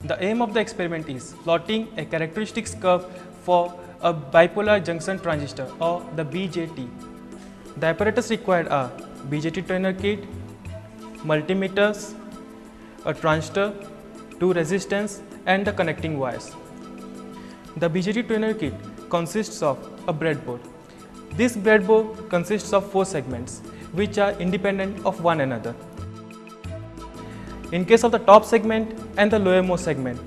The aim of the experiment is plotting a characteristics curve for a bipolar junction transistor or the BJT. The apparatus required are BJT tuner kit, multimeters, a transistor, 2 resistors and the connecting wires. The BJT tuner kit consists of a breadboard. This breadboard consists of 4 segments which are independent of one another. In case of the top segment and the lowermost segment,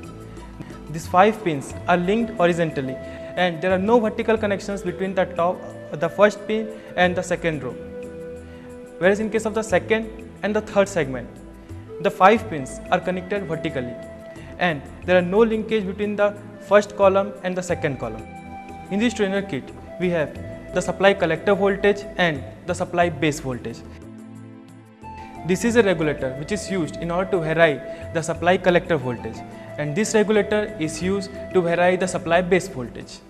these 5 pins are linked horizontally and there are no vertical connections between the first pin and the second row. Whereas in case of the second and the third segment, the 5 pins are connected vertically and there are no linkage between the first column and the second column. In this tuner kit, we have the supply collector voltage and the supply base voltage. This is a regulator which is used in order to vary the supply collector voltage, and this regulator is used to vary the supply base voltage.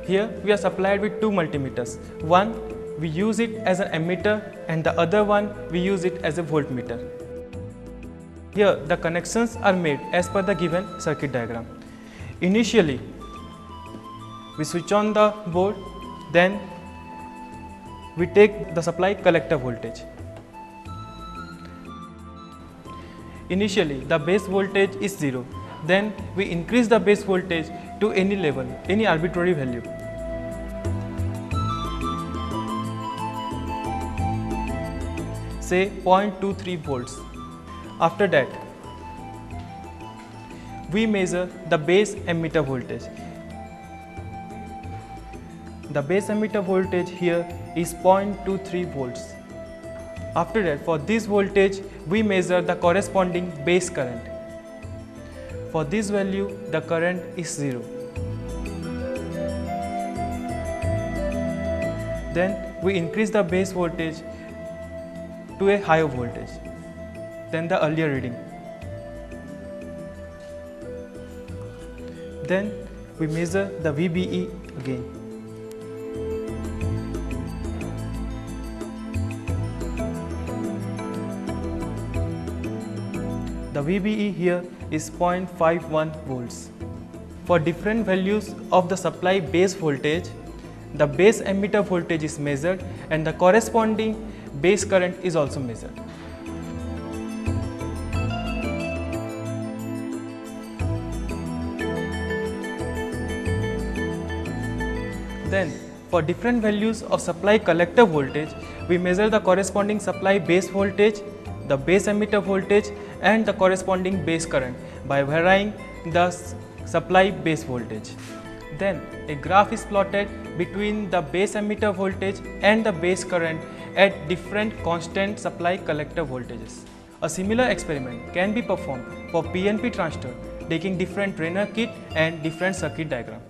Here we are supplied with 2 multimeters. One we use it as an ammeter and the other one we use it as a voltmeter. Here the connections are made as per the given circuit diagram. Initially we switch on the board, then we take the supply collector voltage. Initially the base voltage is 0, then we increase the base voltage to any level, any arbitrary value. Say 0.23 volts. After that, we measure the base ammeter voltage. The base ammeter voltage here is 0.23 volts. After that, for this voltage, we measure the corresponding base current. For this value, the current is 0. Then we increase the base voltage to a higher voltage than the earlier reading. Then we measure the VBE again. The VBE here is 0.51 volts. For different values of the supply base voltage, the base ammeter voltage is measured and the corresponding base current is also measured. Then, for different values of supply collector voltage, we measure the corresponding supply base voltage, the base ammeter voltage and the corresponding base current by varying the supply base voltage. Then a graph is plotted between the base ammeter voltage and the base current at different constant supply collector voltages. A similar experiment can be performed for PNP transistor taking different Zener kit and different circuit diagram.